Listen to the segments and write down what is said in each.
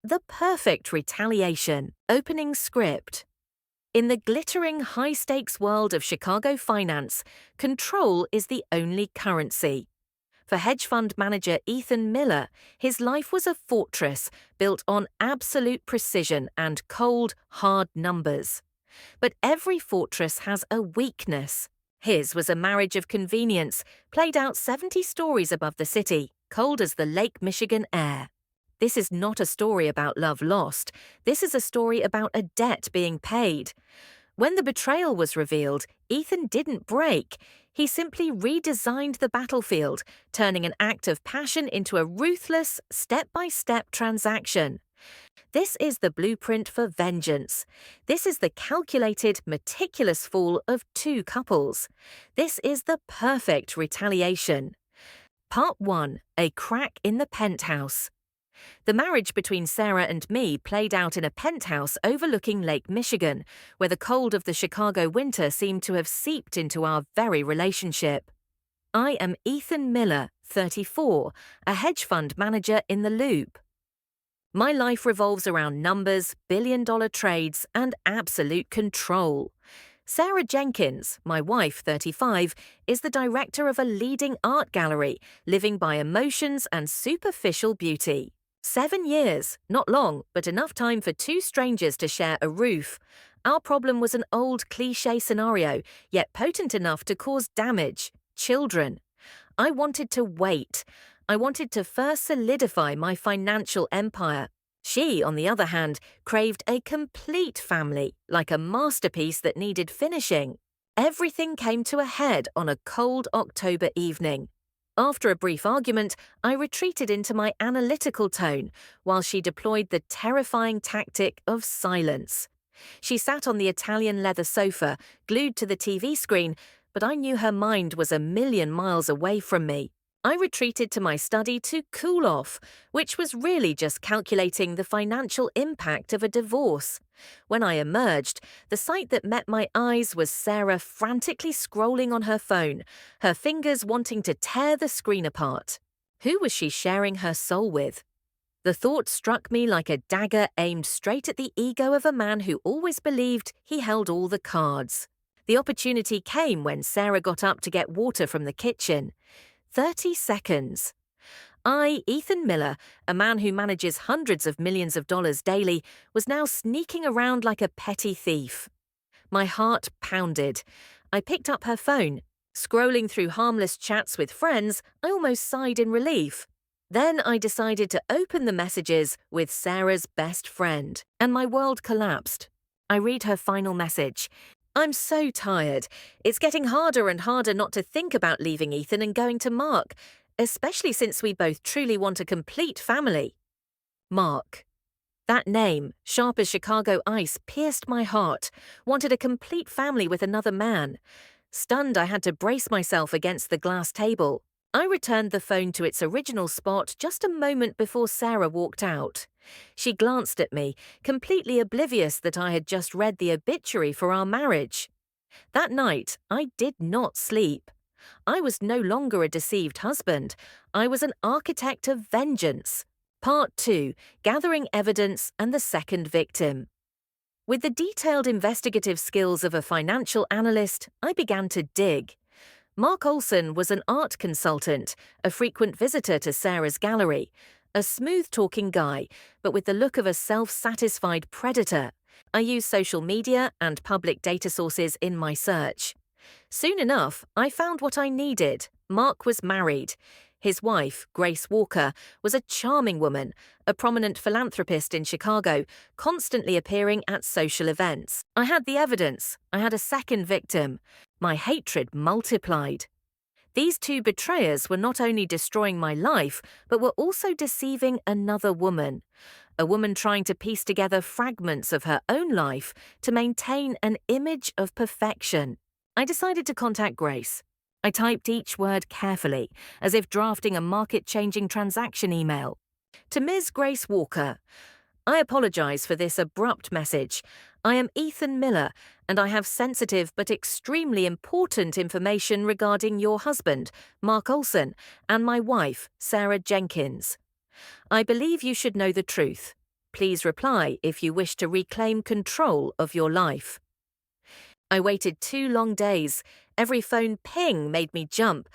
The Perfect Retaliation. Opening script. In the glittering high-stakes world of Chicago finance, control is the only currency. For hedge fund manager Ethan Miller, his life was a fortress built on absolute precision and cold, hard numbers. But every fortress has a weakness. His was a marriage of convenience, played out 70 stories above the city, cold as the Lake Michigan air. This is not a story about love lost. This is a story about a debt being paid. When the betrayal was revealed, Ethan didn't break. He simply redesigned the battlefield, turning an act of passion into a ruthless, step-by-step transaction. This is the blueprint for vengeance. This is the calculated, meticulous fall of two couples. This is the perfect retaliation. Part 1. A crack in the penthouse. The marriage between Sarah and me played out in a penthouse overlooking Lake Michigan, where the cold of the Chicago winter seemed to have seeped into our very relationship. I am Ethan Miller, 34, a hedge fund manager in the Loop. My life revolves around numbers, billion-dollar trades, and absolute control. Sarah Jenkins, my wife, 35, is the director of a leading art gallery, living by emotions and superficial beauty. 7 years, not long, but enough time for two strangers to share a roof. Our problem was an old cliché scenario, yet potent enough to cause damage: children. I wanted to wait. I wanted to first solidify my financial empire. She, on the other hand, craved a complete family, like a masterpiece that needed finishing. Everything came to a head on a cold October evening. After a brief argument, I retreated into my analytical tone, while she deployed the terrifying tactic of silence. She sat on the Italian leather sofa, glued to the TV screen, but I knew her mind was a million miles away from me. I retreated to my study to cool off, which was really just calculating the financial impact of a divorce. When I emerged, the sight that met my eyes was Sarah frantically scrolling on her phone, her fingers wanting to tear the screen apart. Who was she sharing her soul with? The thought struck me like a dagger aimed straight at the ego of a man who always believed he held all the cards. The opportunity came when Sarah got up to get water from the kitchen. 30 seconds. I, Ethan Miller, a man who manages hundreds of millions of dollars daily, was now sneaking around like a petty thief. My heart pounded. I picked up her phone. Scrolling through harmless chats with friends, I almost sighed in relief. Then I decided to open the messages with Sarah's best friend, and my world collapsed. I read her final message. I'm so tired. It's getting harder and harder not to think about leaving Ethan and going to Mark, especially since we both truly want a complete family. Mark. That name, sharp as Chicago ice, pierced my heart. Wanted a complete family with another man. Stunned, I had to brace myself against the glass table. I returned the phone to its original spot just a moment before Sarah walked out. She glanced at me, completely oblivious that I had just read the obituary for our marriage. That night, I did not sleep. I was no longer a deceived husband. I was an architect of vengeance. Part 2. Gathering evidence and the second victim. With the detailed investigative skills of a financial analyst, I began to dig. Mark Olson was an art consultant, a frequent visitor to Sarah's gallery, a smooth-talking guy, but with the look of a self-satisfied predator. I used social media and public data sources in my search. Soon enough, I found what I needed. Mark was married. His wife, Grace Walker, was a charming woman, a prominent philanthropist in Chicago, constantly appearing at social events. I had the evidence. I had a second victim. My hatred multiplied. These two betrayers were not only destroying my life, but were also deceiving another woman. A woman trying to piece together fragments of her own life to maintain an image of perfection. I decided to contact Grace. I typed each word carefully, as if drafting a market-changing transaction email. To Ms. Grace Walker, I apologize for this abrupt message. I am Ethan Miller, and I have sensitive but extremely important information regarding your husband, Mark Olson, and my wife, Sarah Jenkins. I believe you should know the truth. Please reply if you wish to reclaim control of your life. I waited 2 long days. Every phone ping made me jump.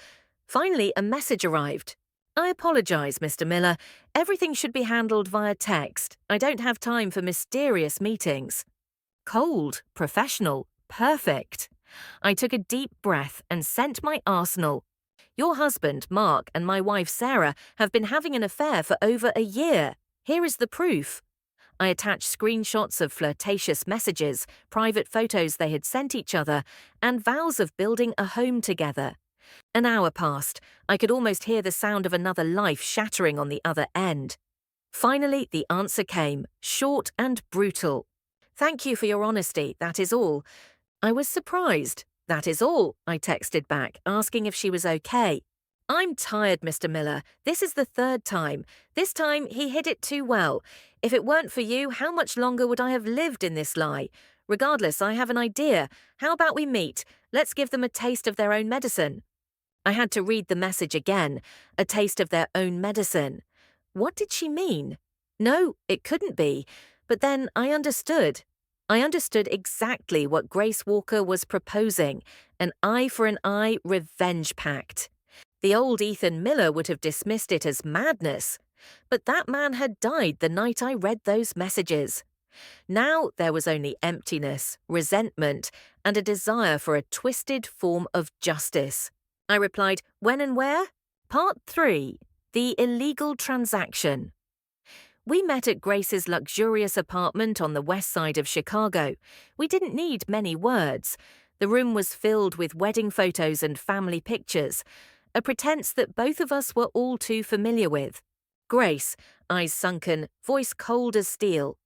Finally, a message arrived. I apologize, Mr. Miller. Everything should be handled via text. I don't have time for mysterious meetings. Cold, professional, perfect. I took a deep breath and sent my arsenal. Your husband, Mark, and my wife, Sarah, have been having an affair for over a year. Here is the proof. I attached screenshots of flirtatious messages, private photos they had sent each other, and vows of building a home together. An hour passed. I could almost hear the sound of another life shattering on the other end. Finally, the answer came, short and brutal. Thank you for your honesty, that is all. I was surprised. That is all, I texted back, asking if she was okay. I'm tired, Mr. Miller. This is the 3rd time. This time, he hid it too well. If it weren't for you, how much longer would I have lived in this lie? Regardless, I have an idea. How about we meet? Let's give them a taste of their own medicine. I had to read the message again. A taste of their own medicine. What did she mean? No, it couldn't be. But then I understood. I understood exactly what Grace Walker was proposing. An eye for an eye revenge pact. The old Ethan Miller would have dismissed it as madness. But that man had died the night I read those messages. Now there was only emptiness, resentment, and a desire for a twisted form of justice. I replied, when and where? Part 3. The illegal transaction. We met at Grace's luxurious apartment on the west side of Chicago. We didn't need many words. The room was filled with wedding photos and family pictures, a pretense that both of us were all too familiar with. Grace, eyes sunken, voice cold as steel.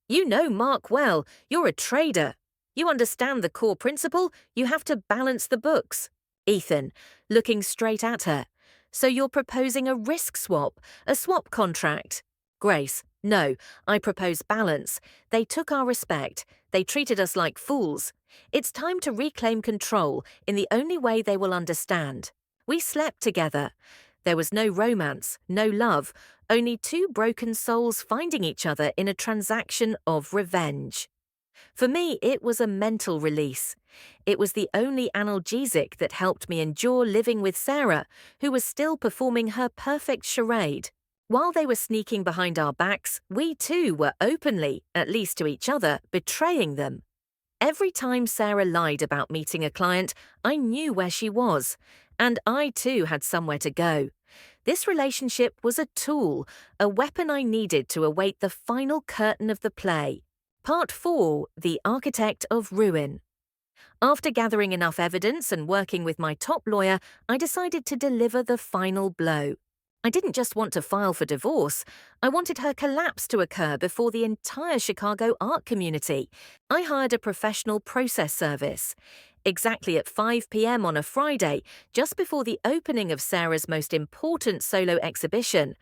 You know Mark well. You're a trader. You understand the core principle. You have to balance the books. Ethan, looking straight at her. So you're proposing a risk swap, a swap contract? Grace, no, I propose balance. They took our respect. They treated us like fools. It's time to reclaim control in the only way they will understand. We slept together. There was no romance, no love, only 2 broken souls finding each other in a transaction of revenge. For me, it was a mental release. It was the only analgesic that helped me endure living with Sarah, who was still performing her perfect charade. While they were sneaking behind our backs, we too were openly, at least to each other, betraying them. Every time Sarah lied about meeting a client, I knew where she was, and I too had somewhere to go. This relationship was a tool, a weapon I needed to await the final curtain of the play. Part 4. The Architect of Ruin. After gathering enough evidence and working with my top lawyer, I decided to deliver the final blow. I didn't just want to file for divorce. I wanted her collapse to occur before the entire Chicago art community. I hired a professional process service. Exactly at 5 p.m. on a Friday, just before the opening of Sarah's most important solo exhibition,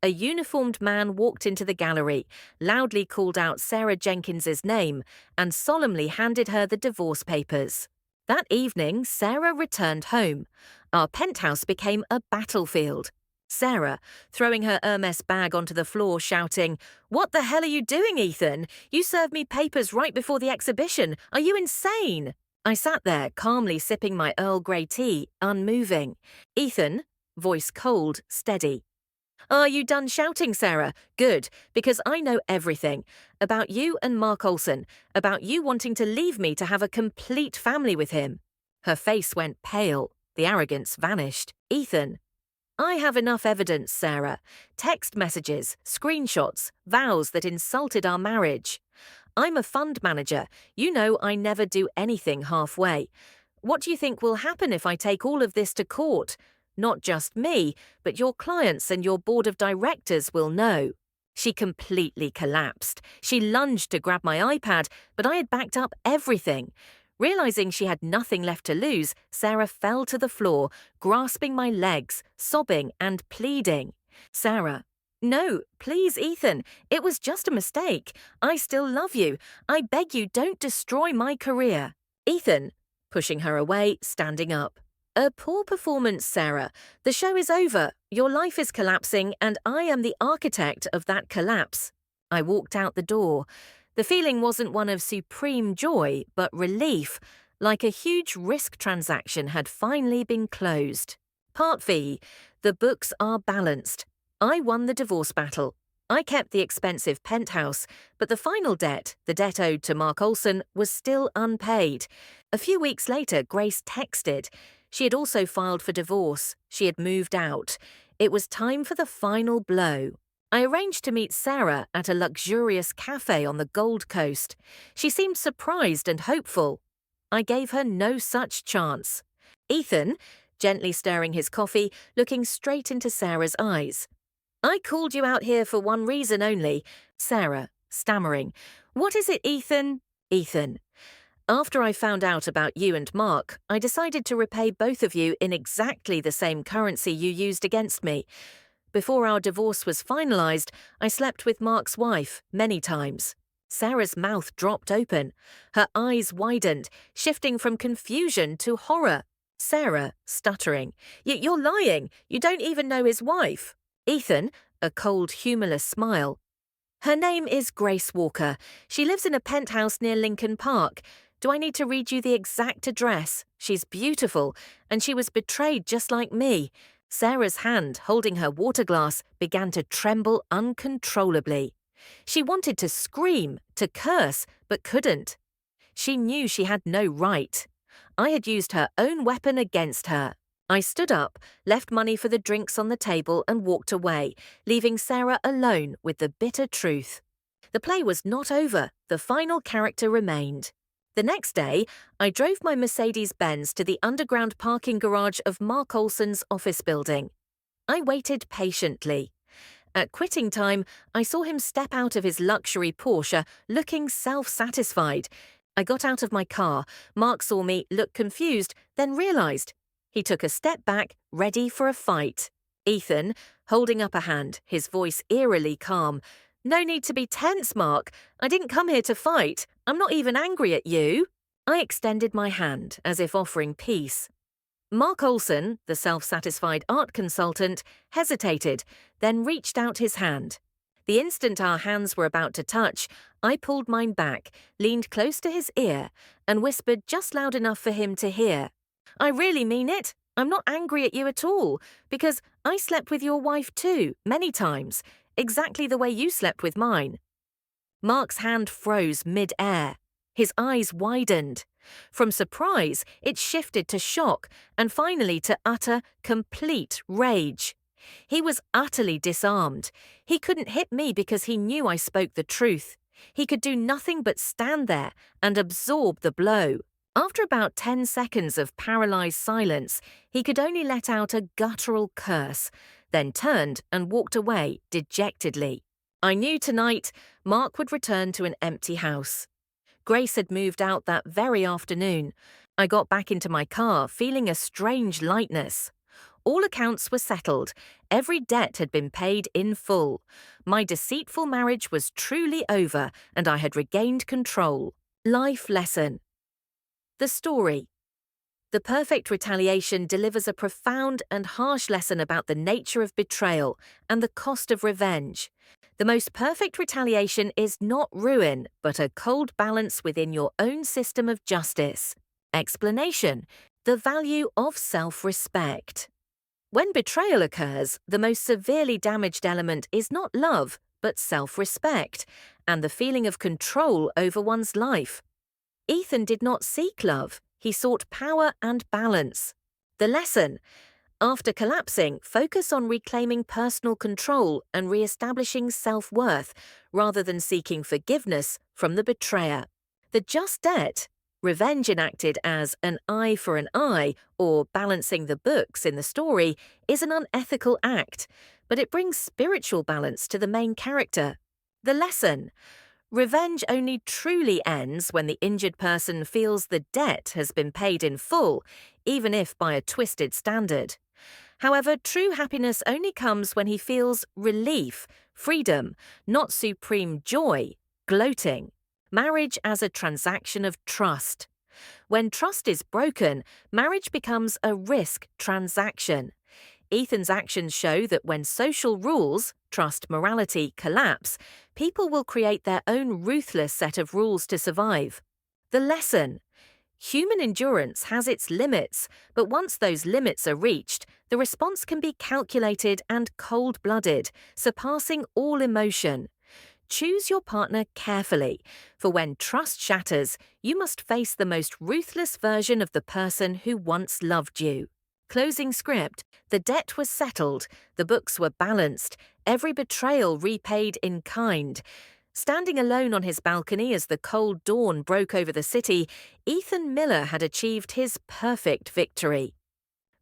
a uniformed man walked into the gallery, loudly called out Sarah Jenkins's name, and solemnly handed her the divorce papers. That evening, Sarah returned home. Our penthouse became a battlefield. Sarah, throwing her Hermes bag onto the floor, shouting, "What the hell are you doing, Ethan? You served me papers right before the exhibition. Are you insane?" I sat there, calmly sipping my Earl Grey tea, unmoving. Ethan, voice cold, steady. "Are you done shouting, Sarah? Good, because I know everything. About you and Mark Olson, about you wanting to leave me to have a complete family with him." Her face went pale. The arrogance vanished. "Ethan, I have enough evidence, Sarah. Text messages, screenshots, vows that insulted our marriage. I'm a fund manager. You know I never do anything halfway. What do you think will happen if I take all of this to court? Not just me, but your clients and your board of directors will know." She completely collapsed. She lunged to grab my iPad, but I had backed up everything. Realizing she had nothing left to lose, Sarah fell to the floor, grasping my legs, sobbing and pleading. Sarah, "No, please, Ethan. It was just a mistake. I still love you. I beg you, don't destroy my career." Ethan, pushing her away, standing up. "A poor performance, Sarah. The show is over. Your life is collapsing, and I am the architect of that collapse." I walked out the door. The feeling wasn't one of supreme joy, but relief, like a huge risk transaction had finally been closed. Part V. The books are balanced. I won the divorce battle. I kept the expensive penthouse, but the final debt, the debt owed to Mark Olson, was still unpaid. A few weeks later, Grace texted. She had also filed for divorce. She had moved out. It was time for the final blow. I arranged to meet Sarah at a luxurious cafe on the Gold Coast. She seemed surprised and hopeful. I gave her no such chance. Ethan, gently stirring his coffee, looking straight into Sarah's eyes. I called you out here for one reason only. Sarah, stammering. What is it, Ethan? Ethan. After I found out about you and Mark, I decided to repay both of you in exactly the same currency you used against me. Before our divorce was finalized, I slept with Mark's wife many times. Sarah's mouth dropped open. Her eyes widened, shifting from confusion to horror. Sarah, stuttering. You're lying. You don't even know his wife. Ethan, a cold, humorless smile. Her name is Grace Walker. She lives in a penthouse near Lincoln Park. Do I need to read you the exact address? She's beautiful, and she was betrayed just like me. Sarah's hand, holding her water glass, began to tremble uncontrollably. She wanted to scream, to curse, but couldn't. She knew she had no right. I had used her own weapon against her. I stood up, left money for the drinks on the table and walked away, leaving Sarah alone with the bitter truth. The play was not over. The final character remained. The next day, I drove my Mercedes-Benz to the underground parking garage of Mark Olson's office building. I waited patiently. At quitting time, I saw him step out of his luxury Porsche, looking self-satisfied. I got out of my car. Mark saw me, looked confused, then realized. He took a step back, ready for a fight. Ethan, holding up a hand, his voice eerily calm. No need to be tense, Mark. I didn't come here to fight. I'm not even angry at you. I extended my hand, as if offering peace. Mark Olson, the self-satisfied art consultant, hesitated, then reached out his hand. The instant our hands were about to touch, I pulled mine back, leaned close to his ear, and whispered just loud enough for him to hear. I really mean it. I'm not angry at you at all, because I slept with your wife too, many times, exactly the way you slept with mine. Mark's hand froze mid-air. His eyes widened. From surprise, it shifted to shock, and finally to utter, complete rage. He was utterly disarmed. He couldn't hit me because he knew I spoke the truth. He could do nothing but stand there and absorb the blow. After about 10 seconds of paralyzed silence, he could only let out a guttural curse, then turned and walked away dejectedly. I knew tonight Mark would return to an empty house. Grace had moved out that very afternoon. I got back into my car, feeling a strange lightness. All accounts were settled. Every debt had been paid in full. My deceitful marriage was truly over, and I had regained control. Life lesson. The story. The Perfect Retaliation delivers a profound and harsh lesson about the nature of betrayal and the cost of revenge. The most perfect retaliation is not ruin, but a cold balance within your own system of justice. Explanation: the value of self-respect. When betrayal occurs, the most severely damaged element is not love, but self-respect, and the feeling of control over one's life. Ethan did not seek love, he sought power and balance. The lesson: after collapsing, focus on reclaiming personal control and re-establishing self-worth, rather than seeking forgiveness from the betrayer. The just debt, revenge enacted as an eye for an eye or balancing the books in the story, is an unethical act, but it brings spiritual balance to the main character. The lesson: revenge only truly ends when the injured person feels the debt has been paid in full, even if by a twisted standard. However, true happiness only comes when he feels relief, freedom, not supreme joy, gloating. Marriage as a transaction of trust. When trust is broken, marriage becomes a risk transaction. Ethan's actions show that when social rules, mistrust, morality collapse, people will create their own ruthless set of rules to survive. The lesson: human endurance has its limits, but once those limits are reached, the response can be calculated and cold-blooded, surpassing all emotion. Choose your partner carefully, for when trust shatters, you must face the most ruthless version of the person who once loved you. Closing script: the debt was settled, the books were balanced, every betrayal repaid in kind. Standing alone on his balcony as the cold dawn broke over the city, Ethan Miller had achieved his perfect victory.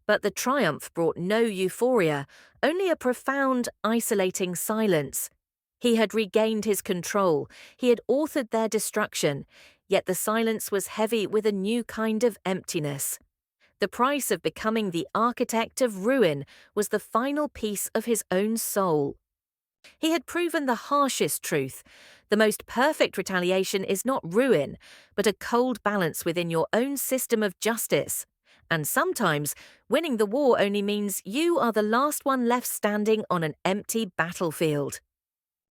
But the triumph brought no euphoria, only a profound, isolating silence. He had regained his control, he had authored their destruction, yet the silence was heavy with a new kind of emptiness. The price of becoming the architect of ruin was the final piece of his own soul. He had proven the harshest truth: the most perfect retaliation is not ruin, but a cold balance within your own system of justice. And sometimes, winning the war only means you are the last one left standing on an empty battlefield.